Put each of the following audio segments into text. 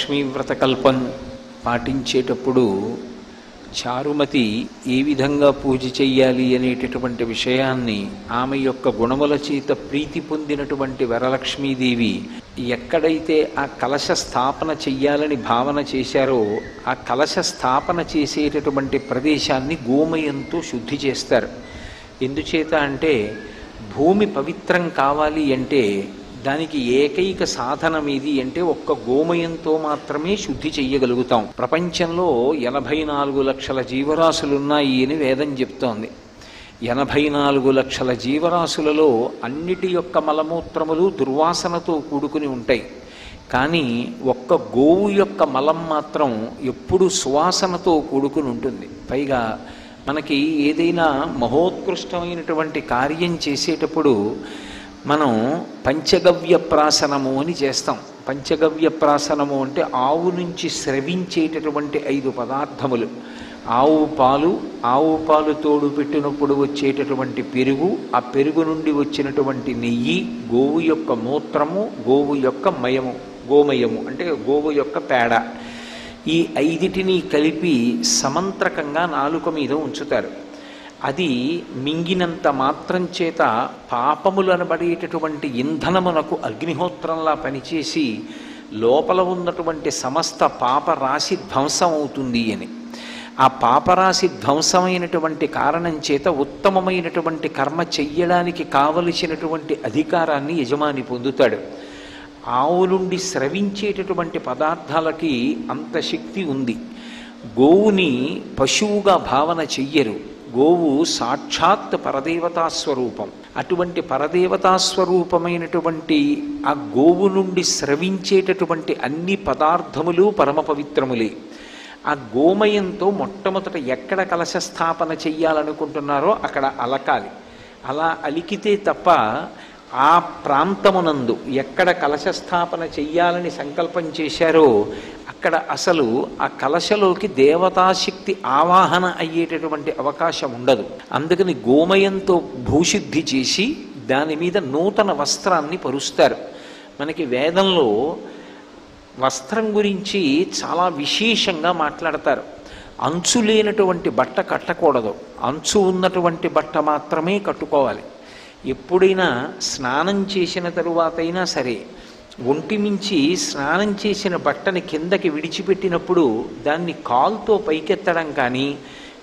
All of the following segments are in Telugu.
లక్ష్మీవ్రతకల్పం పాటించేటప్పుడు చారుమతి ఏ విధంగా పూజ చెయ్యాలి అనేటటువంటి విషయాన్ని ఆమె యొక్క గుణముల చేత ప్రీతి పొందినటువంటి వరలక్ష్మీదేవి ఎక్కడైతే ఆ కలశ స్థాపన చెయ్యాలని భావన చేశారో ఆ కలశ స్థాపన చేసేటటువంటి ప్రదేశాన్ని గోమయంతో శుద్ధి చేస్తారు. ఎందుచేత అంటే భూమి పవిత్రం కావాలి అంటే దానికి ఏకైక సాధనం ఏది అంటే ఒక్క గోమయంతో మాత్రమే శుద్ధి చెయ్యగలుగుతాం. ప్రపంచంలో 84 లక్షల జీవరాశులున్నాయి అని వేదం చెప్తోంది. 84 లక్షల జీవరాశులలో అన్నిటి యొక్క మలమూత్రములు దుర్వాసనతో కూడుకుని ఉంటాయి. కానీ ఒక్క గోవు యొక్క మలం మాత్రం ఎప్పుడు సువాసనతో కూడుకుని ఉంటుంది. పైగా మనకి ఏదైనా మహోత్కృష్టమైనటువంటి కార్యం చేసేటప్పుడు మనం పంచగవ్య ప్రాసనము అని చేస్తాం. పంచగవ్య ప్రాసనము అంటే ఆవు నుంచి స్రవించేటటువంటి 5 పదార్థములు: ఆవు పాలు తోడు పెట్టినప్పుడు వచ్చేటటువంటి పెరుగు, ఆ పెరుగు నుండి వచ్చినటువంటి నెయ్యి, గోవు యొక్క మూత్రము, గోవు యొక్క గోమయము అంటే గోవు యొక్క పేడ, ఈ 5టిని కలిపి సమంత్రకంగా నాలుక మీద ఉంచుతారు. అది మింగినంత మాత్రం చేత పాపములనబడేటటువంటి ఇంధనమునకు అగ్నిహోత్రంలా పనిచేసి లోపల ఉన్నటువంటి సమస్త పాపరాశి ధ్వంసం అవుతుంది అని. ఆ పాపరాశి ధ్వంసమైనటువంటి కారణం చేత ఉత్తమమైనటువంటి కర్మ చెయ్యడానికి కావలసినటువంటి అధికారాన్ని యజమాని పొందుతాడు. ఆవు నుండి స్రవించేటటువంటి పదార్థాలకి అంత శక్తి ఉంది. గోవుని పశువుగా భావన చెయ్యరు. గోవు సాక్షాత్ పరదేవతా స్వరూపం. అటువంటి పరదేవతా స్వరూపమైనటువంటి ఆ గోవు నుండి స్రవించేటటువంటి అన్ని పదార్థములు పరమ పవిత్రములే. ఆ గోమయంతో మొట్టమొదట ఎక్కడ కలశ స్థాపన చెయ్యాలనుకుంటున్నారో అక్కడ అలకాలి. అలా అలికితే తప్ప ఆ ప్రాంతమునందు ఎక్కడ కలశ స్థాపన చెయ్యాలని సంకల్పం చేశారో అక్కడ అసలు ఆ కలశలోకి దేవతాశక్తి ఆవాహన అయ్యేటటువంటి అవకాశం ఉండదు. అందుకని గోమయంతో భూశుద్ధి చేసి దాని మీద నూతన వస్త్రాన్ని పరుస్తారు. మనకి వేదంలో వస్త్రం గురించి చాలా విశేషంగా మాట్లాడతారు. అంచు లేనటువంటి బట్ట కట్టకూడదు, అంచు ఉన్నటువంటి బట్ట మాత్రమే కట్టుకోవాలి. ఎప్పుడైనా స్నానం చేసిన తరువాతైనా సరే ఒంటి మించి స్నానం చేసిన బట్టని కిందకి విడిచిపెట్టినప్పుడు దాన్ని కాలుతో పైకెత్తడం కానీ,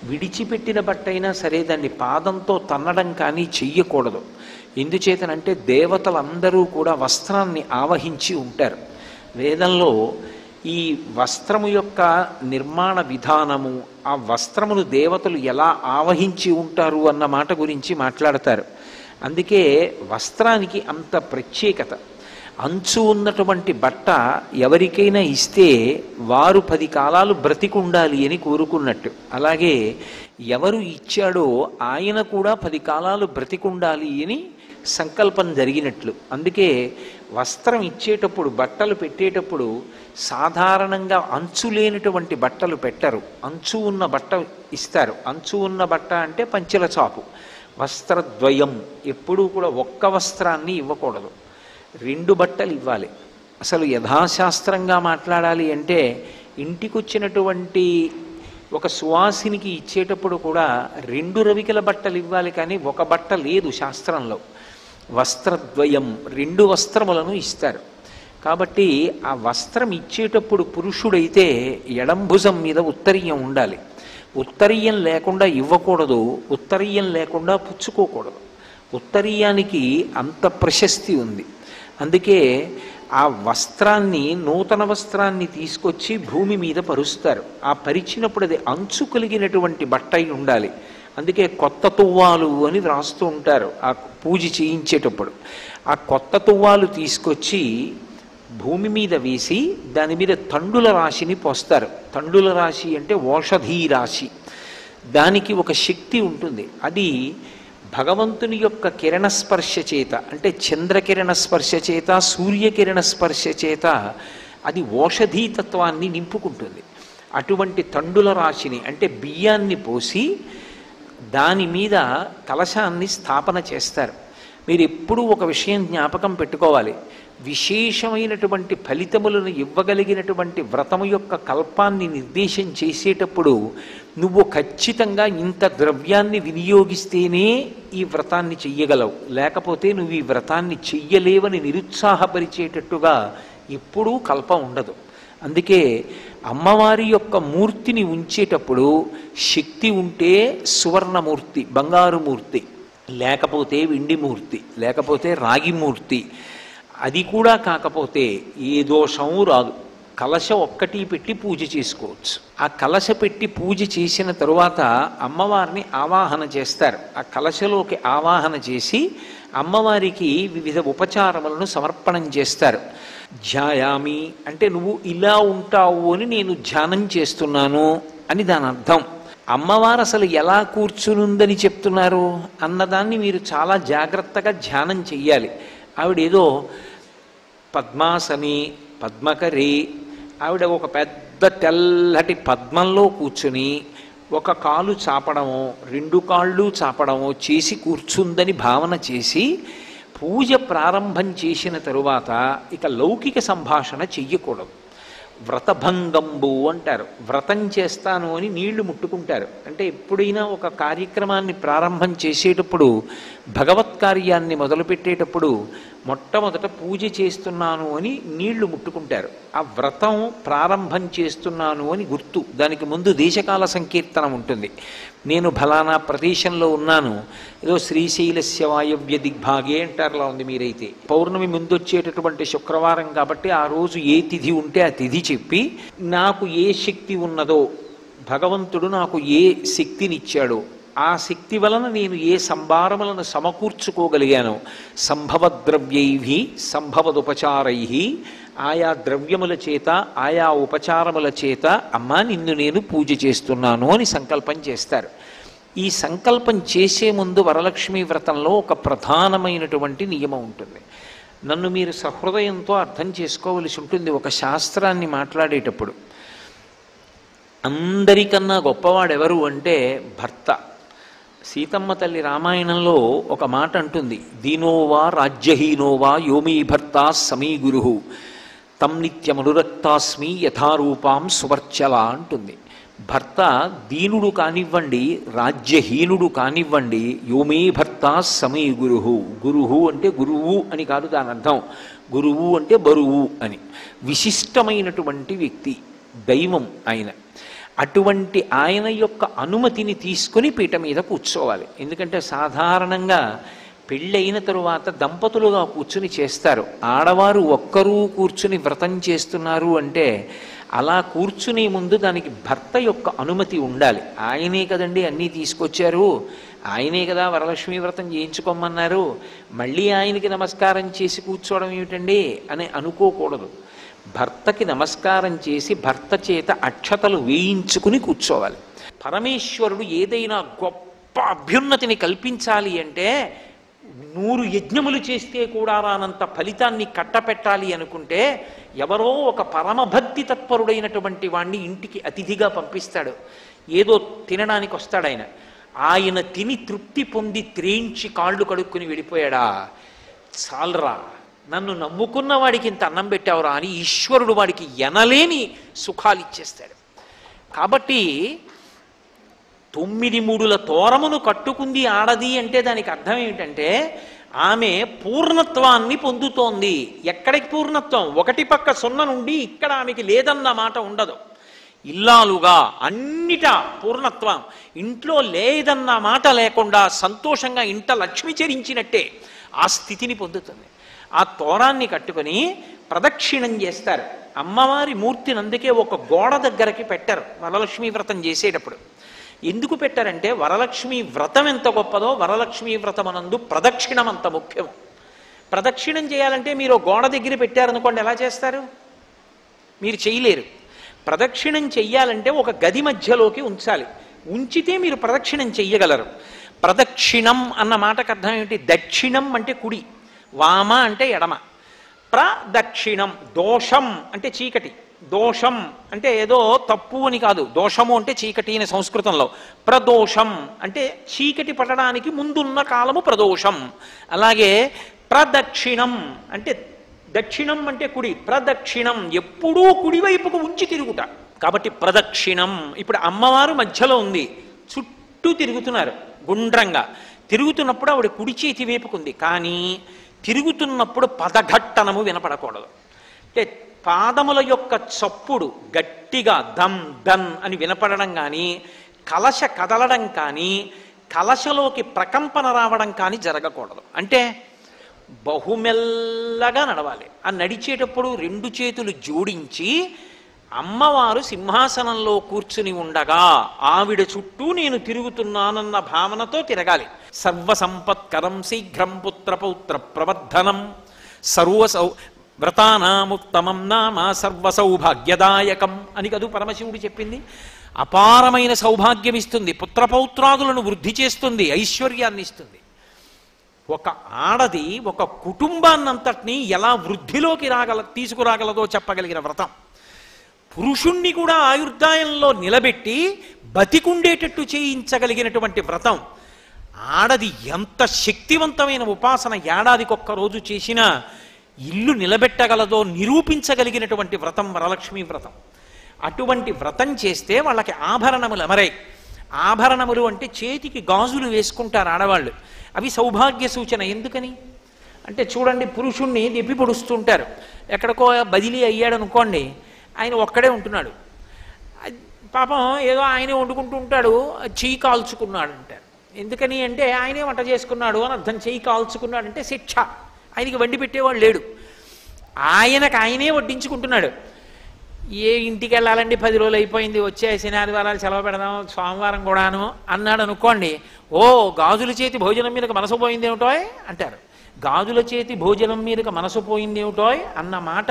విడిచిపెట్టిన బట్ట అయినా సరే దాన్ని పాదంతో తన్నడం కానీ చెయ్యకూడదు. ఎందుచేతనంటే దేవతలందరూ కూడా వస్త్రాన్ని ఆవహించి ఉంటారు. వేదంలో ఈ వస్త్రము యొక్క నిర్మాణ విధానము, ఆ వస్త్రమును దేవతలు ఎలా ఆవహించి ఉంటారు అన్న మాట గురించి మాట్లాడతారు. అందుకే వస్త్రానికి అంత ప్రత్యేకత. అంచు ఉన్నటువంటి బట్ట ఎవరికైనా ఇస్తే వారు 10 కాలాలు బ్రతికుండాలి అని కోరుకున్నట్టు, అలాగే ఎవరు ఇచ్చాడో ఆయన కూడా 10 కాలాలు బ్రతికుండాలి అని సంకల్పం జరిగినట్లు. అందుకే వస్త్రం ఇచ్చేటప్పుడు, బట్టలు పెట్టేటప్పుడు సాధారణంగా అంచు లేనటువంటి బట్టలు పెట్టరు, అంచు ఉన్న బట్ట ఇస్తారు. అంచు ఉన్న బట్ట అంటే పంచెల చాపు. వస్త్రద్వయం, ఎప్పుడూ కూడా ఒక్క వస్త్రాన్ని ఇవ్వకూడదు, 2 బట్టలు ఇవ్వాలి. అసలు యథాశాస్త్రంగా మాట్లాడాలి అంటే ఇంటికొచ్చినటువంటి ఒక సువాసినికి ఇచ్చేటప్పుడు కూడా 2 రవికల బట్టలు ఇవ్వాలి, కానీ ఒక బట్ట లేదు శాస్త్రంలో. వస్త్రద్వయం, 2 వస్త్రములను ఇస్తారు. కాబట్టి ఆ వస్త్రం ఇచ్చేటప్పుడు పురుషుడైతే ఎడంభుజం మీద ఉత్తరీయం ఉండాలి. ఉత్తరీయం లేకుండా ఇవ్వకూడదు, ఉత్తరీయం లేకుండా పుచ్చుకోకూడదు. ఉత్తరీయానికి అంత ప్రశస్తి ఉంది. అందుకే ఆ వస్త్రాన్ని, నూతన వస్త్రాన్ని తీసుకొచ్చి భూమి మీద పరుస్తారు. ఆ పరిచినప్పుడు అది అంచు కలిగినటువంటి బట్ట అయి ఉండాలి. అందుకే కొత్త తువ్వాలు అని వ్రాస్తూ ఉంటారు ఆ పూజ చేయించేటప్పుడు. ఆ కొత్త తువ్వాలు తీసుకొచ్చి భూమి మీద వేసి దాని మీద తండుల రాశిని పోస్తారు. తండుల రాశి అంటే ఓషధీ రాశి. దానికి ఒక శక్తి ఉంటుంది. అది భగవంతుని యొక్క కిరణ స్పర్శ చేత, అంటే చంద్రకిరణ స్పర్శ చేత, సూర్యకిరణ స్పర్శ చేత అది ఓషధీతత్వాన్ని నింపుకుంటుంది. అటువంటి తండుల రాశిని అంటే బియ్యాన్ని పోసి దాని మీద కలశాన్ని స్థాపన చేస్తారు. మీరు ఎప్పుడూ ఒక విషయం జ్ఞాపకం పెట్టుకోవాలి. విశేషమైనటువంటి ఫలితములను ఇవ్వగలిగినటువంటి వ్రతము యొక్క కల్పాన్ని నిర్దేశం చేసేటప్పుడు నువ్వు ఖచ్చితంగా ఇంత ద్రవ్యాన్ని వినియోగిస్తేనే ఈ వ్రతాన్ని చెయ్యగలవు, లేకపోతే నువ్వు ఈ వ్రతాన్ని చెయ్యలేవని నిరుత్సాహపరిచేటట్టుగా ఎప్పుడూ కల్పం ఉండదు. అందుకే అమ్మవారి యొక్క మూర్తిని ఉంచేటప్పుడు శక్తి ఉంటే సువర్ణమూర్తి, బంగారు మూర్తి, లేకపోతే వెండి మూర్తి, లేకపోతే రాగి మూర్తి, అది కూడా కాకపోతే ఏ దోషము రాదు. కలశ ఒక్కటి పెట్టి పూజ చేసుకోవచ్చు. ఆ కలశ పెట్టి పూజ చేసిన తరువాత అమ్మవారిని ఆవాహన చేస్తారు. ఆ కలశలోకి ఆవాహన చేసి అమ్మవారికి వివిధ ఉపచారములను సమర్పణం చేస్తారు. ధ్యాయామి అంటే నువ్వు ఇలా ఉంటావు అని నేను ధ్యానం చేస్తున్నాను అని దాని అర్థం. అమ్మవారు అసలు ఎలా కూర్చునుందని చెప్తున్నారు అన్నదాన్ని మీరు చాలా జాగ్రత్తగా ధ్యానం చెయ్యాలి. ఆవిడేదో పద్మాసని, పద్మకరి, ఆవిడ ఒక పెద్ద తెల్లటి పద్మంలో కూర్చుని ఒక కాలు చాపడమో రెండు కాళ్ళు చాపడమో చేసి కూర్చుందని భావన చేసి పూజ ప్రారంభం చేసిన తరువాత ఇక లౌకిక సంభాషణ చెయ్యకూడదు. వ్రతభంగంబు అంటారు. వ్రతం చేస్తాను అని నీళ్లు ముట్టుకుంటారు. అంటే ఎప్పుడైనా ఒక కార్యక్రమాన్ని ప్రారంభం చేసేటప్పుడు, భగవత్ కార్యాన్ని మొదలుపెట్టేటప్పుడు మొట్టమొదట పూజ చేస్తున్నాను అని నీళ్లు ముట్టుకుంటారు. ఆ వ్రతం ప్రారంభం చేస్తున్నాను అని గుర్తు. దానికి ముందు దేశకాల సంకీర్తనం ఉంటుంది. నేను ఫలానా ప్రదేశంలో ఉన్నాను, ఏదో శ్రీశైలస్య వాయవ్య దిగ్భాగే అంటారులా ఉంది. మీరైతే పౌర్ణమి ముందు వచ్చేటటువంటి శుక్రవారం కాబట్టి ఆ రోజు ఏ తిథి ఉంటే ఆ తిథి చెప్పి, నాకు ఏ శక్తి ఉన్నదో, భగవంతుడు నాకు ఏ శక్తినిచ్చాడో, ఆ శక్తి వలన నేను ఏ సంభారములను సమకూర్చుకోగలిగాను, సంభవద్రవ్యై సంభవదుపచారై, ఆయా ద్రవ్యముల చేత ఆయా ఉపచారముల చేత అమ్మా నిన్ను నేను పూజ చేస్తున్నాను అని సంకల్పం చేస్తారు. ఈ సంకల్పం చేసే ముందు వరలక్ష్మీ వ్రతంలో ఒక ప్రధానమైనటువంటి నియమం ఉంటుంది. నన్ను మీరు సహృదయంతో అర్థం చేసుకోవలసి ఉంటుంది. ఒక శాస్త్రాన్ని మాట్లాడేటప్పుడు అందరికన్నా గొప్పవాడెవరు అంటే భర్త. సీతమ్మ తల్లి రామాయణంలో ఒక మాట అంటుంది, దీనోవా రాజ్యహీనోవా యోమీ భర్త సమీ గురు తం నిత్యమనురక్తాస్మి యథారూపాం సువర్చల అంటుంది. భర్త దీనుడు కానివ్వండి, రాజ్యహీనుడు కానివ్వండి, యోమే భర్త సమీ గురువు. గురువు అంటే గురువు అని కాదు దాని అర్థం. గురువు అంటే బరువు అని. విశిష్టమైనటువంటి వ్యక్తి, దైవం ఆయన. అటువంటి ఆయన యొక్క అనుమతిని తీసుకుని పీట మీద కూర్చోవాలి. ఎందుకంటే సాధారణంగా పెళ్ళైన తరువాత దంపతులుగా కూర్చుని చేస్తారు. ఆడవారు ఒక్కరూ కూర్చుని వ్రతం చేస్తున్నారు అంటే అలా కూర్చునే ముందు దానికి భర్త యొక్క అనుమతి ఉండాలి. ఆయనే కదండి అన్నీ తీసుకొచ్చారు, ఆయనే కదా వరలక్ష్మీ వ్రతం చేయించుకోమన్నారు, మళ్ళీ ఆయనకి నమస్కారం చేసి కూర్చోవడం ఏమిటండి అని అనుకోకూడదు. భర్తకి నమస్కారం చేసి భర్త చేత అక్షతలు వేయించుకుని కూర్చోవాలి. పరమేశ్వరుడు ఏదైనా గొప్ప అభ్యున్నతిని కల్పించాలి అంటే 100 యజ్ఞములు చేస్తే కూడా రానంత ఫలితాన్ని కట్టపెట్టాలి అనుకుంటే ఎవరో ఒక పరమభక్తి తత్పరుడైనటువంటి వాణ్ణి ఇంటికి అతిథిగా పంపిస్తాడు. ఏదో తినడానికి వస్తాడు ఆయన. ఆయన తిని తృప్తి పొంది త్రేంచి కాళ్ళు కడుక్కుని వెళ్ళిపోయాడా, చాలరా నన్ను నమ్ముకున్న వాడికి ఇంత అన్నం పెట్టావురా అని ఈశ్వరుడు వాడికి ఎనలేని సుఖాలు ఇచ్చేస్తాడు. కాబట్టి 9 మూడుల తోరమును కట్టుకుంది ఆడది అంటే దానికి అర్థం ఏమిటంటే ఆమె పూర్ణత్వాన్ని పొందుతోంది. ఎక్కడికి పూర్ణత్వం? 1 పక్క 0 నుండి ఇక్కడ ఆమెకి లేదన్న మాట ఉండదు. ఇల్లాలుగా అన్నిటా పూర్ణత్వం. ఇంట్లో లేదన్న మాట లేకుండా సంతోషంగా ఇంట లక్ష్మి చరించినట్టే ఆ స్థితిని పొందుతుంది. ఆ తోరాన్ని కట్టుకొని ప్రదక్షిణం చేస్తారు. అమ్మవారి మూర్తిని అందుకే ఒక గోడ దగ్గరకి పెట్టారు వరలక్ష్మీ వ్రతం చేసేటప్పుడు. ఎందుకు పెట్టారంటే వరలక్ష్మీ వ్రతం ఎంత గొప్పదో వరలక్ష్మీ వ్రతమనందు ప్రదక్షిణం అంత ముఖ్యం. ప్రదక్షిణం చేయాలంటే మీరు గోడ దగ్గర పెట్టారనుకోండి, ఎలా చేస్తారు? మీరు చేయలేరు. ప్రదక్షిణం చెయ్యాలంటే ఒక గది మధ్యలోకి ఉంచాలి. ఉంచితే మీరు ప్రదక్షిణం చెయ్యగలరు. ప్రదక్షిణం అన్న మాటకు అర్థం ఏమిటి? దక్షిణం అంటే కుడి, వామ అంటే ఎడమ. ప్రదక్షిణం దోషం అంటే చీకటి. దోషం అంటే ఏదో తప్పు అని కాదు. దోషము అంటే చీకటి అని సంస్కృతంలో. ప్రదోషం అంటే చీకటి పడడానికి ముందున్న కాలము ప్రదోషం. అలాగే ప్రదక్షిణం అంటే దక్షిణం అంటే కుడి, ప్రదక్షిణం ఎప్పుడూ కుడివైపుకు ఉంచి తిరుగుట. కాబట్టి ప్రదక్షిణం. ఇప్పుడు అమ్మవారు మధ్యలో ఉంది, చుట్టూ తిరుగుతున్నారు గుండ్రంగా. తిరుగుతున్నప్పుడు ఆవిడ కుడి చేతి వైపుకుంది, కానీ తిరుగుతున్నప్పుడు పదఘట్టనము వినపడకూడదు. అంటే పాదముల యొక్క చప్పుడు గట్టిగా దమ్ దన్ అని వినపడడం కానీ, కలశ కదలడం కానీ, కలశలోకి ప్రకంపన రావడం కానీ జరగకూడదు. అంటే బహుమెల్లగా నడవాలి. ఆ నడిచేటప్పుడు రెండు చేతులు జోడించి అమ్మవారు సింహాసనంలో కూర్చుని ఉండగా ఆవిడ చుట్టూ నేను తిరుగుతున్నానన్న భావనతో తిరగాలి. సర్వసంపత్కరం శీఘ్రం పుత్రపౌత్ర ప్రవర్ధనం వ్రతానాముత్తమం నామ సర్వసౌభాగ్యదాయకం అని కదూ పరమశివుడు చెప్పింది. అపారమైన సౌభాగ్యం ఇస్తుంది, పుత్రపౌత్రాదులను వృద్ధి చేస్తుంది, ఐశ్వర్యాన్ని ఇస్తుంది. ఒక ఆడది ఒక కుటుంబాన్నంతటినీ ఎలా వృద్ధిలోకి తీసుకురాగలదో చెప్పగలిగిన వ్రతం. పురుషుణ్ణి కూడా ఆయుర్దాయంలో నిలబెట్టి బతికుండేటట్టు చేయించగలిగినటువంటి వ్రతం. ఆడది ఎంత శక్తివంతమైన ఉపాసన ఏడాదికొక్క రోజు చేసినా ఇల్లు నిలబెట్టగలదో నిరూపించగలిగినటువంటి వ్రతం వరలక్ష్మీ వ్రతం. అటువంటి వ్రతం చేస్తే వాళ్ళకి ఆభరణములు అమరాయి. ఆభరణములు అంటే చేతికి గాజులు వేసుకుంటారు ఆడవాళ్ళు. అవి సౌభాగ్య సూచన. ఎందుకని అంటే చూడండి, పురుషుణ్ణి దెప్పి పొడుస్తుంటారు. ఎక్కడికో బదిలీ అయ్యాడు అనుకోండి, ఆయన ఒక్కడే ఉంటున్నాడు, పాపం ఏదో ఆయనే వండుకుంటూ ఉంటాడు, చెయ్యి కాల్చుకున్నాడు అంటారు. ఎందుకని అంటే ఆయనే వంట చేసుకున్నాడు అని అర్థం. చెయ్యి కాల్చుకున్నాడు అంటే శిక్ష. ఆయనకి వండి పెట్టేవాడు లేడు, ఆయనకు ఆయనే వడ్డించుకుంటున్నాడు. ఏ ఇంటికి వెళ్ళాలండి, 10 రోజులు అయిపోయింది, వచ్చే శనివారాలు సెలవు పెడదాం, సోమవారం కూడాను అన్నాడు అనుకోండి, ఓ గాజుల చేతి భోజనం మీదకి మనసు పోయింది ఏమిటోయ్ అంటారు. గాజుల చేతి భోజనం మీదకి మనసు పోయింది ఏమిటోయ్ అన్న మాట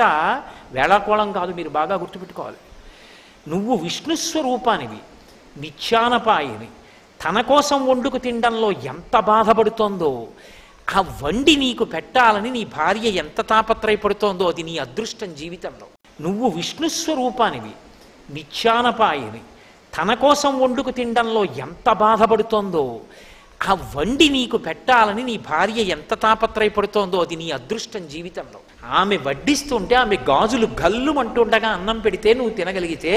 వేళాకోళం కాదు, మీరు బాగా గుర్తుపెట్టుకోవాలి. నువ్వు విష్ణుస్వరూపానివి, నిత్యానపాయిని, తన కోసం వండుకు తినడంలో ఎంత బాధపడుతోందో, ఆ వండి నీకు పెట్టాలని నీ భార్య ఎంత తాపత్రయపడుతోందో అది నీ అదృష్టం జీవితంలో. నువ్వు విష్ణుస్వరూపానివి, నిత్యానపాయిని, తన కోసం వండుకు తినడంలో ఎంత బాధపడుతోందో, ఆ వండి నీకు పెట్టాలని నీ భార్య ఎంత తాపత్రయపడుతోందో అది నీ అదృష్టం జీవితంలో. ఆమె వడ్డిస్తుంటే ఆమె గాజులు గల్లుమంటుండగా అన్నం పెడితే నువ్వు తినగలిగితే,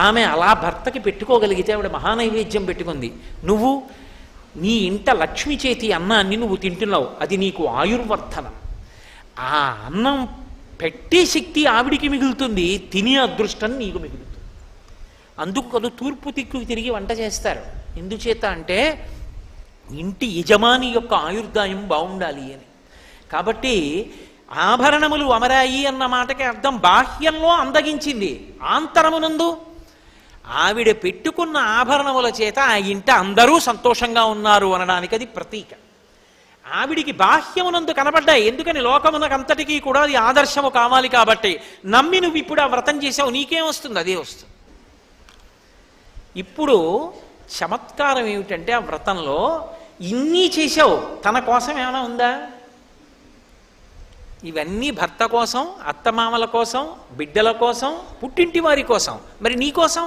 ఆమె అలా భర్తకి పెట్టుకోగలిగితే ఆవిడ మహానైవేద్యం పెట్టుకుంది. నువ్వు నీ ఇంట లక్ష్మి చేతి అన్నాన్ని నువ్వు తింటున్నావు, అది నీకు ఆయుర్వర్ధనం. ఆ అన్నం పెట్టే శక్తి ఆవిడికి మిగులుతుంది, తినే అదృష్టం నీకు మిగులుతుంది. అందుకు కదా తూర్పు దిక్కుకు తిరిగి వంట చేస్తారు. ఎందుచేత అంటే ఇంటి యజమాని యొక్క ఆయుర్దాయం బాగుండాలి అని. కాబట్టి ఆభరణములు అమరాయి అన్న మాటకి అర్థం బాహ్యంలో అందగించింది, ఆంతరమునందు ఆవిడ పెట్టుకున్న ఆభరణముల చేత ఆ ఇంట అందరూ సంతోషంగా ఉన్నారు అనడానికి అది ప్రతీక. ఆవిడికి బాహ్యమునందు కనబడ్డాయి. ఎందుకని లోకమునకంతటికీ కూడా అది ఆదర్శము కావాలి కాబట్టి. నమ్మి నువ్వు ఇప్పుడు ఆ వ్రతం చేసావు, నీకేం వస్తుంది? అదే వస్తుంది. ఇప్పుడు చమత్కారం ఏమిటంటే ఆ వ్రతంలో ఇన్ని చేసావు, తన కోసం ఏమైనా ఉందా? ఇవన్నీ భర్త కోసం, అత్తమామల కోసం, బిడ్డల కోసం, పుట్టింటి వారి కోసం. మరి నీ కోసం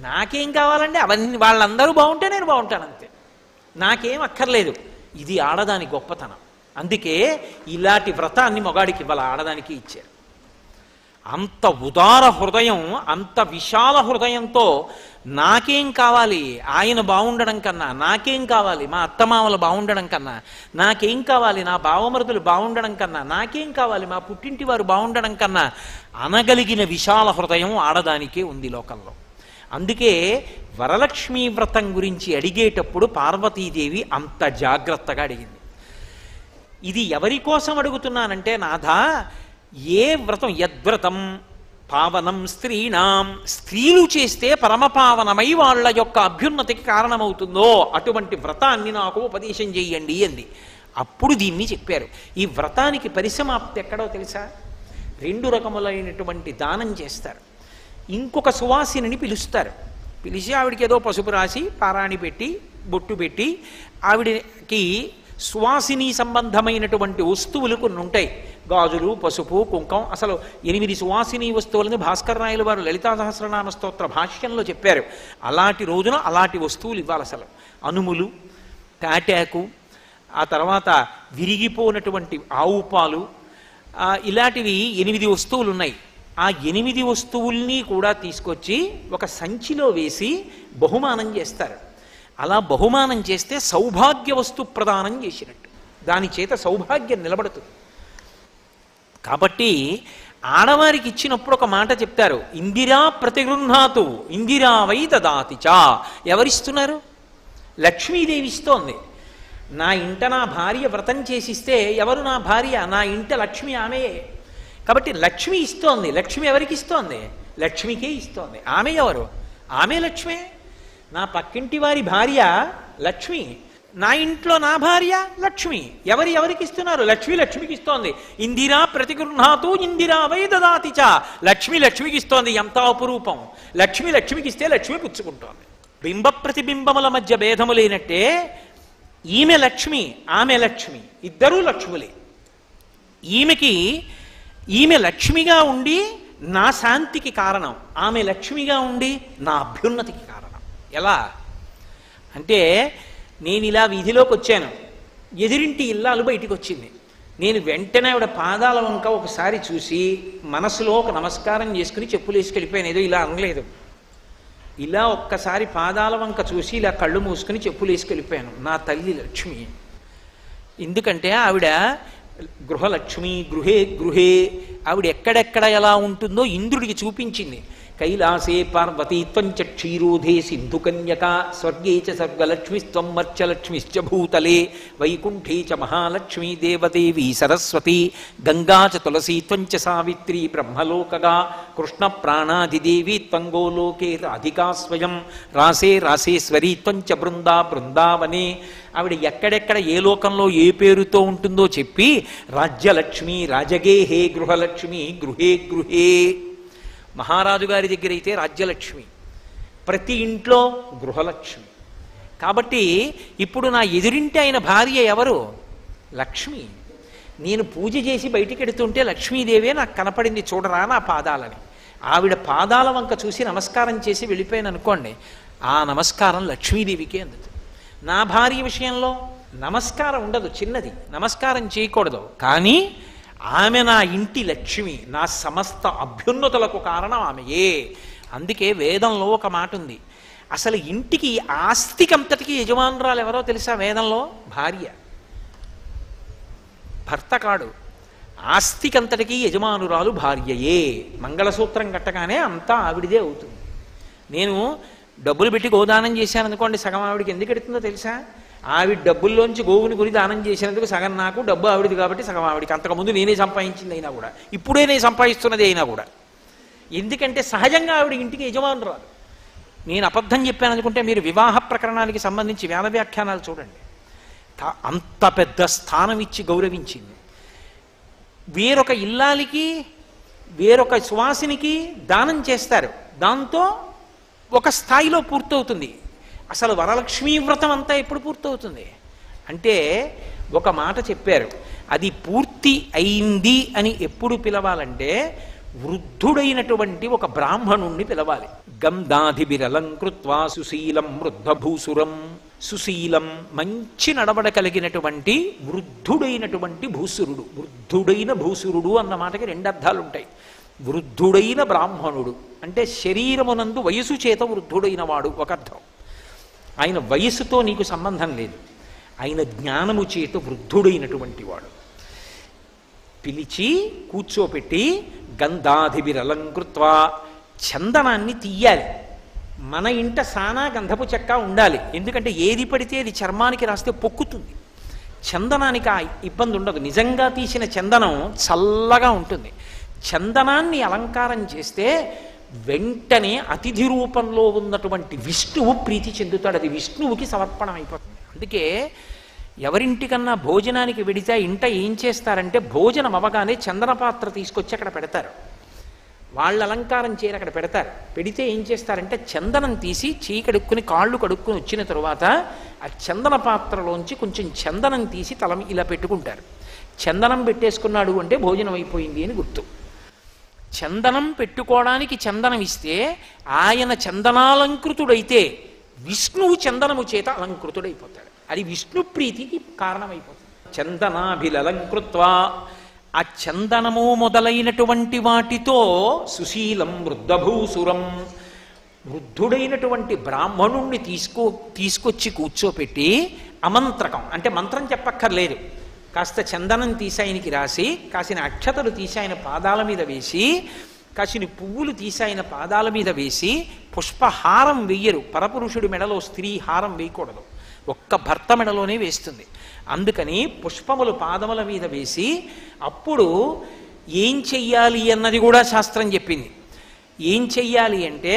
నాకేం కావాలంటే అవన్నీ వాళ్ళందరూ బాగుంటే నేను బాగుంటాను అంతే, నాకేం అక్కర్లేదు. ఇది ఆడదాని గొప్పతనం. అందుకే ఇలాంటి వ్రతాన్ని మొగాడికి ఇవ్వాలి, ఆడదానికి ఇచ్చారు. అంత ఉదార హృదయం, అంత విశాల హృదయంతో నాకేం కావాలి, ఆయన బాగుండడం కన్నా, నాకేం కావాలి మా అత్తమామలు బాగుండడం కన్నా, నాకేం కావాలి నా బావమరుదులు బాగుండడం కన్నా, నాకేం కావాలి మా పుట్టింటి వారు బాగుండడం కన్నా అనగలిగిన విశాల హృదయం ఆడదానికే ఉంది లోకంలో. అందుకే వరలక్ష్మీ వ్రతం గురించి అడిగేటప్పుడు పార్వతీదేవి అంత జాగ్రత్తగా అడిగింది. ఇది ఎవరి కోసం అడుగుతున్నానంటే, నాథా, ఏ వ్రతం, యద్వ్రతం పావనం స్త్రీణాం, స్త్రీలు చేస్తే పరమపావనమై వాళ్ళ యొక్క అభ్యున్నతికి కారణమవుతుందో అటువంటి వ్రతాన్ని నాకు ఉపదేశం చెయ్యండి అంది. అప్పుడు దీన్ని చెప్పారు. ఈ వ్రతానికి పరిసమాప్తి ఎక్కడో తెలుసా? 2 రకములైనటువంటి దానం చేస్తారు. ఇంకొక సువాసిని పిలుస్తారు. పిలిచి ఆవిడికి ఏదో పసుపు రాసి పారాణి పెట్టి బొట్టు పెట్టి ఆవిడకి సువాసిని సంబంధమైనటువంటి వస్తువులు కొన్ని ఉంటాయి. గాజులు, పసుపు, కుంకం. అసలు 8 సువాసిని వస్తువులని భాస్కర్ రాయలు వారు లలితా సహస్రనామ స్తోత్ర భాష్యంలో చెప్పారు. అలాంటి రోజున అలాంటి వస్తువులు ఇవ్వాలి. అసలు అనుములు, తాటాకు, ఆ తర్వాత విరిగిపోయినటువంటి ఆవు పాలు, ఇలాంటివి 8 వస్తువులు ఉన్నాయి. ఆ 8 వస్తువుల్ని కూడా తీసుకొచ్చి ఒక సంచిలో వేసి బహుమానం చేస్తారు. అలా బహుమానం చేస్తే సౌభాగ్య వస్తు ప్రదానం చేసినట్టు, దాని చేత సౌభాగ్యం నిలబడుతుంది. కాబట్టి ఆడవారికి ఇచ్చినప్పుడు ఒక మాట చెప్తారు, ఇందిరా ప్రతిగృహాతు ఇందిరా వై దదాతి చ. ఎవరిస్తున్నారు? లక్ష్మీదేవి ఇస్తోంది. నా ఇంట నా భార్య వ్రతం చేసిస్తే ఎవరు నా భార్య? నా ఇంట లక్ష్మి ఆమెయే. కాబట్టి లక్ష్మి ఇస్తోంది. లక్ష్మి ఎవరికి ఇస్తోంది? లక్ష్మికే ఇస్తోంది. ఆమె ఎవరు? ఆమె లక్ష్మే. నా పక్కింటి వారి భార్య లక్ష్మి, నా ఇంట్లో నా భార్య లక్ష్మి. ఎవరికి ఇస్తున్నారు? లక్ష్మి లక్ష్మికి ఇస్తోంది. ఇందిరా ప్రతిగృహాతు ఇందిరా వై దదాతి చ. లక్ష్మి లక్ష్మికి ఇస్తోంది. ఎంత అపురూపం! లక్ష్మి లక్ష్మికి ఇస్తే లక్ష్మి పుచ్చుకుంటోంది. బింబ ప్రతిబింబముల మధ్య భేదము లేనట్టే ఈమె లక్ష్మి, ఆమె లక్ష్మి, ఇద్దరూ లక్ష్ములే. ఈమె లక్ష్మిగా ఉండి నా శాంతికి కారణం, ఆమె లక్ష్మిగా ఉండి నా అభ్యున్నతికి కారణం. ఎలా అంటే, నేను ఇలా వీధిలోకి వచ్చాను, ఎదిరింటి ఇల్లాలు బయటికి వచ్చింది. నేను వెంటనే ఆవిడ పాదాల వంక ఒకసారి చూసి మనసులో ఒక నమస్కారం చేసుకుని చెప్పులు వేసుకెళ్ళిపోయాను. ఏదో ఇలా అనలేదు, ఇలా ఒక్కసారి పాదాల వంక చూసి ఇలా కళ్ళు మూసుకుని చెప్పులు వేసుకెళ్ళిపోయాను. నా తల్లి లక్ష్మి. ఎందుకంటే ఆవిడ గృహలక్ష్మి, గృహే గృహే. ఆవిడ ఎక్కడెక్కడ ఎలా ఉంటుందో ఇంద్రుడికి చూపించింది. కైలాసే పార్వతీత్వం చ క్షీరోధే సింధుకన్యక స్వర్గే చ సర్గలక్ష్మిస్త్వం మర్చలక్ష్మిశ్చ భూతలే వైకుంఠే చ మహాలక్ష్మీ దేవదేవీ సరస్వతి గంగా చ తులసీత్వం చ సావిత్రి బ్రహ్మలోకగా కృష్ణ ప్రాణాధిదేవి త్వం గోలోకే రాధికా స్వయం రాసే రాసేశ్వరీత్వం చ బృందావనే. ఆవిడ ఎక్కడెక్కడ ఏ లోకంలో ఏ పేరుతో ఉంటుందో చెప్పి రాజ్యలక్ష్మి రాజగేహే, గృహలక్ష్మి గృహే గృహే. మహారాజు గారి దగ్గర అయితే రాజ్యలక్ష్మి, ప్రతి ఇంట్లో గృహలక్ష్మి. కాబట్టి ఇప్పుడు నా ఎదురింటి అయిన భార్య ఎవరు? లక్ష్మి. నేను పూజ చేసి బయటికి ఎడుతుంటే లక్ష్మీదేవే నాకు కనపడింది, చూడరా నా పాదాలని. ఆవిడ పాదాల వంక చూసి నమస్కారం చేసి వెళ్ళిపోయాను అనుకోండి, ఆ నమస్కారం లక్ష్మీదేవికే అందుతుంది. నా భార్య విషయంలో నమస్కారం ఉండదు, చిన్నది, నమస్కారం చేయకూడదు. కానీ ఆమె నా ఇంటి లక్ష్మి, నా సమస్త అభ్యున్నతులకు కారణం ఆమెయే. అందుకే వేదంలో ఒక మాట ఉంది, అసలు ఇంటికి ఆస్తికంతటికి యజమానురాలు ఎవరో తెలుసా? వేదంలో భార్య, భర్త కాడు. ఆస్తికంతటికి యజమానురాలు భార్యయే. మంగళసూత్రం కట్టగానే అంతా ఆవిడిదే అవుతుంది. నేను డబ్బులు పెట్టి గోదానం చేశాను అనుకోండి, సగం ఆవిడికి ఎందుకు ఎడుతుందో తెలుసా? ఆవిడ డబ్బుల్లోంచి గోవుని కొని దానం చేసినందుకు సగం నాకు, డబ్బు ఆవిడిది కాబట్టి సగం ఆవిడికి. అంతకుముందు నేనే సంపాదించింది అయినా కూడా, ఇప్పుడే నేను సంపాదిస్తున్నది అయినా కూడా. ఎందుకంటే సహజంగా ఆవిడ ఇంటికి యజమానురాలు. నేను అబద్ధం చెప్పాను అనుకుంటే మీరు వివాహ ప్రకరణానికి సంబంధించి వేద వ్యాఖ్యానాలు చూడండి. అంత పెద్ద స్థానం ఇచ్చి గౌరవించింది. వేరొక ఇల్లాలికి, వేరొక సువాసినికి దానం చేస్తారు, దాంతో ఒక స్థాయిలో పూర్తవుతుంది. అసలు వరలక్ష్మీ వ్రతం అంతా ఎప్పుడు పూర్తవుతుంది అంటే, ఒక మాట చెప్పారు, అది పూర్తి అయింది అని ఎప్పుడు పిలవాలంటే వృద్ధుడైనటువంటి ఒక బ్రాహ్మణుణ్ణి పిలవాలి. గంధాధిబిరలంకృత్వా సుశీలం వృద్ధభూసురం. సుశీలం, మంచి నడవడ కలిగినటువంటి వృద్ధుడైనటువంటి భూసురుడు. వృద్ధుడైన భూసురుడు అన్న మాటకి 2 అర్థాలు ఉంటాయి. వృద్ధుడైన బ్రాహ్మణుడు అంటే శరీరమునందు వయసు చేత వృద్ధుడైన వాడు ఒక అర్థం. ఆయన వయసుతో నీకు సంబంధం లేదు, ఆయన జ్ఞానము చేత వృద్ధుడైనటువంటి వాడు. పిలిచి కూర్చోపెట్టి గంధాధిబిరలంకృత్వా, చందనాన్ని తీయాలి. మన ఇంట సానా గంధపు చెక్క ఉండాలి. ఎందుకంటే ఏది పడితే అది చర్మానికి రాస్తే పొక్కుతుంది. చందనానికి ఆ ఇబ్బంది ఉండదు. నిజంగా తీసిన చందనం చల్లగా ఉంటుంది. చందనాన్ని అలంకారం చేస్తే వెంటనే అతిథి రూపంలో ఉన్నటువంటి విష్ణువు ప్రీతి చెందుతాడు. అది విష్ణువుకి సమర్పణం అయిపోతుంది. అందుకే ఎవరింటికన్నా భోజనానికి వెడితే ఇంట ఏం చేస్తారంటే, భోజనం అవగానే చందన పాత్ర తీసుకొచ్చి అక్కడ పెడతారు. వాళ్ళు అలంకారం చేయరు, అక్కడ పెడతారు. పెడితే ఏం చేస్తారంటే చందనం తీసి చేయి కడుక్కుని కాళ్ళు కడుక్కుని వచ్చిన తరువాత ఆ చందన పాత్రలోంచి కొంచెం చందనం తీసి తల ఇలా పెట్టుకుంటారు. చందనం పెట్టేసుకున్నాడు అంటే భోజనం అయిపోయింది అని గుర్తు. చందనం పెట్టుకోవడానికి చందనం ఇస్తే ఆయన చందనాలంకృతుడైతే విష్ణువు చందనము చేత అలంకృతుడైపోతాడు. అది విష్ణు ప్రీతికి కారణమైపోతుంది. చందనాభిలంకృత్వా, ఆ చందనము మొదలైనటువంటి వాటితో సుశీలం వృద్ధభూసురం, వృద్ధుడైనటువంటి బ్రాహ్మణుణ్ణి తీసుకొచ్చి కూర్చోపెట్టి అమంత్రకం అంటే మంత్రం చెప్పక్కర్లేదు, కాస్త చందనం తీసి ఆయనకి రాసి, కాసిన అక్షతలు తీసి ఆయన పాదాల మీద వేసి, కాసిన పువ్వులు తీసి ఆయన పాదాల మీద వేసి, పుష్పహారం వెయ్యరు. పరపురుషుడి మెడలో స్త్రీ హారం వేయకూడదు, ఒక్క భర్త మెడలోనే వేస్తుంది. అందుకని పుష్పములు పాదముల మీద వేసి, అప్పుడు ఏం చెయ్యాలి అన్నది కూడా శాస్త్రం చెప్పింది. ఏం చెయ్యాలి అంటే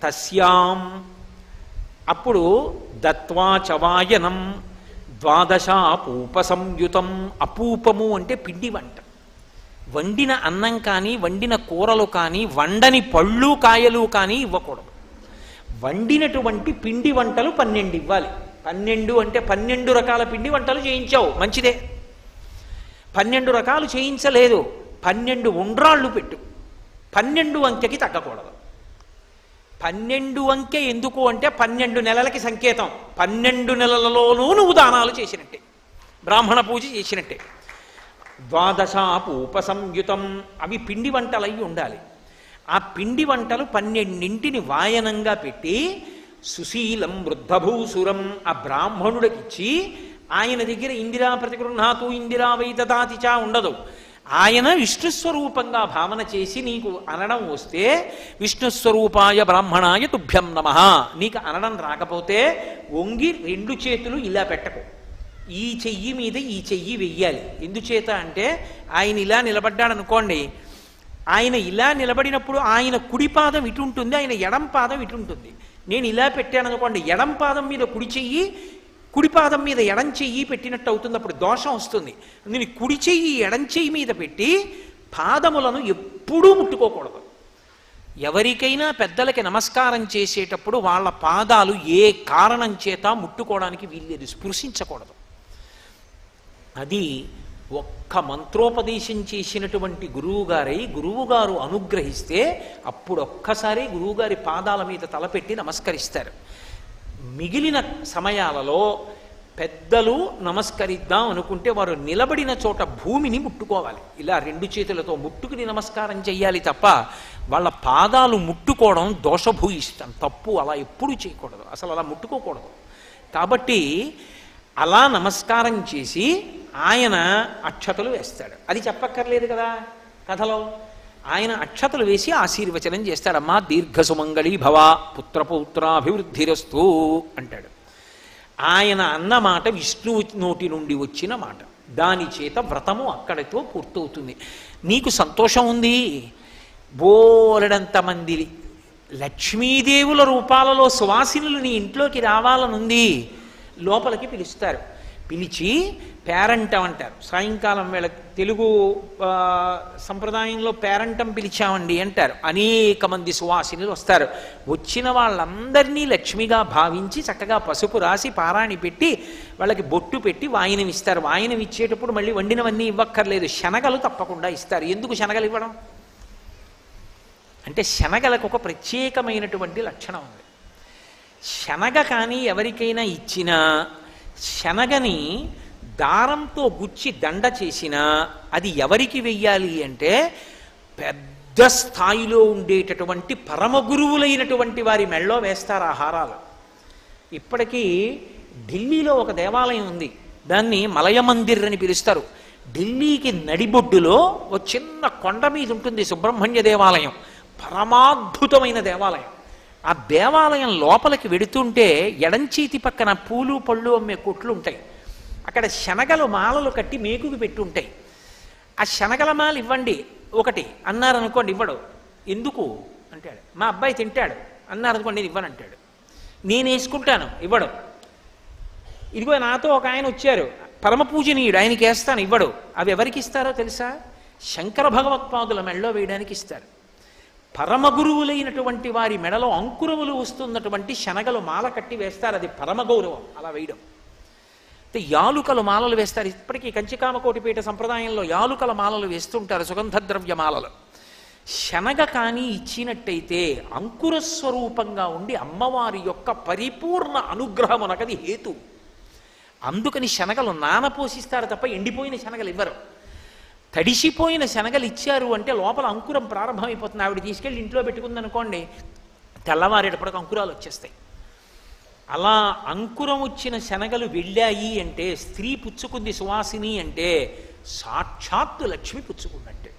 తస్యాం, అప్పుడు దత్వా చవాయనం ద్వాదశాపూప సంయుతం. అపూపము అంటే పిండి వంట. వండిన అన్నం కానీ వండిన కూరలు కానీ వండని పళ్ళు కాయలు కానీ ఇవ్వకూడదు. వండినటువంటి పిండి వంటలు 12 ఇవ్వాలి. 12 అంటే 12 రకాల పిండి వంటలు చేయించావు, మంచిదే. 12 రకాలు చేయించలేదు, 12 ఉండ్రాళ్ళు పెట్టు. 12 అంకెకి తగ్గకూడదు. 12 అంకె ఎందుకు అంటే 12 నెలలకి సంకేతం. 12 నెలలలోనూ నువ్వు దానాలు చేసినట్టే, బ్రాహ్మణ పూజ చేసినట్టే. ద్వాదశాపూప సంయుతం, అవి పిండి వంటలు అయి ఉండాలి. ఆ పిండి వంటలు 12ంటిని వాయనంగా పెట్టి సుశీలం వృద్ధభూసురం ఆ బ్రాహ్మణుడికిచ్చి, ఆయన దగ్గర ఇందిరా ప్రతిగృహాతు ఇందిరా వైదదాతిచా ఉండదు. ఆయన విష్ణుస్వరూపంగా భావన చేసి నీకు అనడం వస్తే విష్ణుస్వరూపాయ బ్రాహ్మణాయ తుభ్యం నమః. నీకు అనడం రాకపోతే వంగి 2 చేతులు ఇలా పెట్టకు, ఈ చెయ్యి మీద ఈ చెయ్యి వెయ్యాలి. ఎందుచేత అంటే ఆయన ఇలా నిలబడ్డాడు అనుకోండి, ఆయన ఇలా నిలబడినప్పుడు ఆయన కుడి పాదం ఇటు ఉంటుంది, ఆయన ఎడం పాదం ఇటు ఉంటుంది. నేను ఇలా పెట్టాను అనుకోండి, ఎడం పాదం మీద కుడి చెయ్యి, కుడి పాదం మీద ఎడం చెయ్యి పెట్టినట్టు అవుతుంది, అప్పుడు దోషం వస్తుంది. నేను కుడి చెయ్యి ఎడం చెయ్యి మీద పెట్టి పాదములను ఎప్పుడూ ముట్టుకోకూడదు. ఎవరికైనా పెద్దలకి నమస్కారం చేసేటప్పుడు వాళ్ళ పాదాలు ఏ కారణం చేత ముట్టుకోవడానికి వీల్లేదు, స్పృశించకూడదు. అది ఒక్క మంత్రోపదేశం చేసినటువంటి గురువుగారు అనుగ్రహిస్తే అప్పుడు ఒక్కసారి గురువుగారి పాదాల మీద తలపెట్టి నమస్కరిస్తారు. మిగిలిన సమయాలలో పెద్దలు నమస్కరిద్దాం అనుకుంటే వారు నిలబడిన చోట భూమిని ముట్టుకోవాలి. ఇలా 2 చేతులతో ముట్టుకుని నమస్కారం చెయ్యాలి తప్ప వాళ్ళ పాదాలు ముట్టుకోవడం దోషభూయిష్టం, తప్పు. అలా ఎప్పుడూ చేయకూడదు, అసలు అలా ముట్టుకోకూడదు. కాబట్టి అలా నమస్కారం చేసి ఆయన అక్షతలు వేస్తాడు. అది చెప్పక్కర్లేదు కదా కథలో. ఆయన అక్షతలు వేసి ఆశీర్వచనం చేస్తాడు. అమ్మా దీర్ఘసుమంగళీ భవ, పుత్రపౌత్రాభివృద్ధిరస్తు అంటాడు. ఆయన అన్న మాట విష్ణువు నోటి నుండి వచ్చిన మాట, దాని చేత వ్రతము అక్కడితో పూర్తవుతుంది. నీకు సంతోషం ఉంది, బోలెడంతమంది లక్ష్మీదేవుల రూపాలలో సువాసినులు నీ ఇంట్లోకి రావాలనుంది, లోపలికి పిలుస్తారు. పిలిచి పేరంటం అంటారు. సాయంకాలం వేళ తెలుగు సంప్రదాయంలో పేరంటం పిలిచామండి అంటారు. అనేక మంది సువాసినులు వస్తారు. వచ్చిన వాళ్ళందరినీ లక్ష్మిగా భావించి చక్కగా పసుపు రాసి పారాణి పెట్టి వాళ్ళకి బొట్టు పెట్టి వాయినం ఇస్తారు. వాయినం ఇచ్చేటప్పుడు మళ్ళీ వండినవన్నీ ఇవ్వక్కర్లేదు, శనగలు తప్పకుండా ఇస్తారు. ఎందుకు శనగలు ఇవ్వడం అంటే శనగలకు ఒక ప్రత్యేకమైనటువంటి లక్షణం ఉంది. శనగ కానీ ఎవరికైనా ఇచ్చినా శనగని దారంతో గుచ్చి దండ చేసినా అది ఎవరికి వెయ్యాలి అంటే పెద్ద స్థాయిలో ఉండేటటువంటి పరమ గురువులైనటువంటి వారి మెళ్ళో వేస్తారు ఆ హారాలు. ఇప్పటికీ ఢిల్లీలో ఒక దేవాలయం ఉంది, దాన్ని మలయ మందిర్ అని పిలుస్తారు. ఢిల్లీకి నడిబొడ్డులో ఒక చిన్న కొండ మీద ఉంటుంది సుబ్రహ్మణ్య దేవాలయం, పరమాద్భుతమైన దేవాలయం. ఆ దేవాలయం లోపలికి వెడుతుంటే ఎడంచేతి పక్కన పూలు పళ్ళు అమ్మే కొట్లు ఉంటాయి. అక్కడ శనగలు మాలలు కట్టి మేకుకు పెట్టి ఉంటాయి. ఆ శనగల మాల ఇవ్వండి ఒకటి అన్నారనుకోండి, ఇవ్వడు. ఎందుకు అంటాడు. మా అబ్బాయి తింటాడు అన్నారనుకోండి, నేను ఇవ్వనంటాడు. నేను వేసుకుంటాను, ఇవ్వడు. ఇదిగో నాతో ఒక ఆయన వచ్చారు పరమ పూజనీయుడు, ఆయనకి వేస్తాను, ఇవ్వడు. అవి ఎవరికి ఇస్తారో తెలుసా? శంకర భగవత్పాదుల మెడలో వేయడానికి ఇస్తారు. పరమ గురువులైనటువంటి వారి మెడలో అంకురములు వస్తున్నటువంటి శనగలు మాల కట్టి వేస్తారు. అది పరమ గౌరవం అలా వేయడం. యాలుకలు మాలలు వేస్తారు. ఇప్పటికీ కంచికామకోటిపీఠ సంప్రదాయంలో యాలుకల మాలలు వేస్తుంటారు, సుగంధద్రవ్య మాలలు. శనగ కానీ ఇచ్చినట్టయితే అంకుర స్వరూపంగా ఉండి అమ్మవారి యొక్క పరిపూర్ణ అనుగ్రహమునకది హేతు. అందుకని శనగలు నానపోసిస్తారు తప్ప ఎండిపోయిన శనగలు ఇవ్వరు. తడిసిపోయిన శనగలు ఇచ్చారు అంటే లోపల అంకురం ప్రారంభమైపోతుంది. ఆవిడ తీసుకెళ్ళి ఇంట్లో పెట్టుకుందనుకోండి, తెల్లవారేటప్పటికి అంకురాలు వచ్చేస్తాయి. అలా అంకురం వచ్చిన శనగలు వెళ్ళాయి అంటే, స్త్రీ పుచ్చుకుంది సువాసిని అంటే సాక్షాత్తు లక్ష్మి పుచ్చుకున్నట్టే.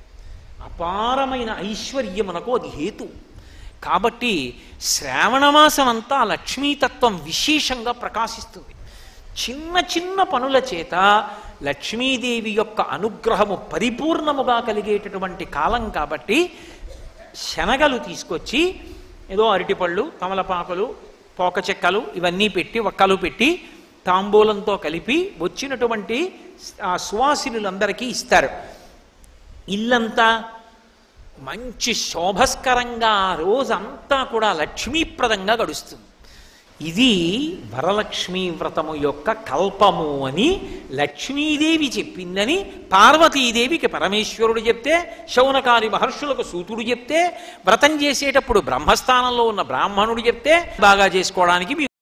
అపారమైన ఐశ్వర్యమునకు అది హేతు. కాబట్టి శ్రావణమాసం అంతా లక్ష్మీతత్వం విశేషంగా ప్రకాశిస్తుంది. చిన్న చిన్న పనుల చేత లక్ష్మీదేవి యొక్క అనుగ్రహము పరిపూర్ణముగా కలిగేటటువంటి కాలం. కాబట్టి శనగలు తీసుకొచ్చి ఏదో అరటిపళ్ళు, తమలపాకులు, పోక చెక్కలు ఇవన్నీ పెట్టి, ఒక్కలు పెట్టి తాంబూలంతో కలిపి వచ్చినటువంటి ఆ సువాసినులందరికీ ఇస్తారు. ఇల్లంతా మంచి శోభస్కరంగా ఆ రోజంతా కూడా లక్ష్మీప్రదంగా గడుస్తుంది. ఇది వరలక్ష్మీ వ్రతము యొక్క కల్పము అని లక్ష్మీదేవి చెప్పిందని పార్వతీదేవికి పరమేశ్వరుడు చెప్తే, శౌనకాది మహర్షులకు సూతుడు చెప్తే, వ్రతం చేసేటప్పుడు బ్రహ్మస్థానంలో ఉన్న బ్రాహ్మణుడు చెప్తే బాగా చేసుకోవడానికి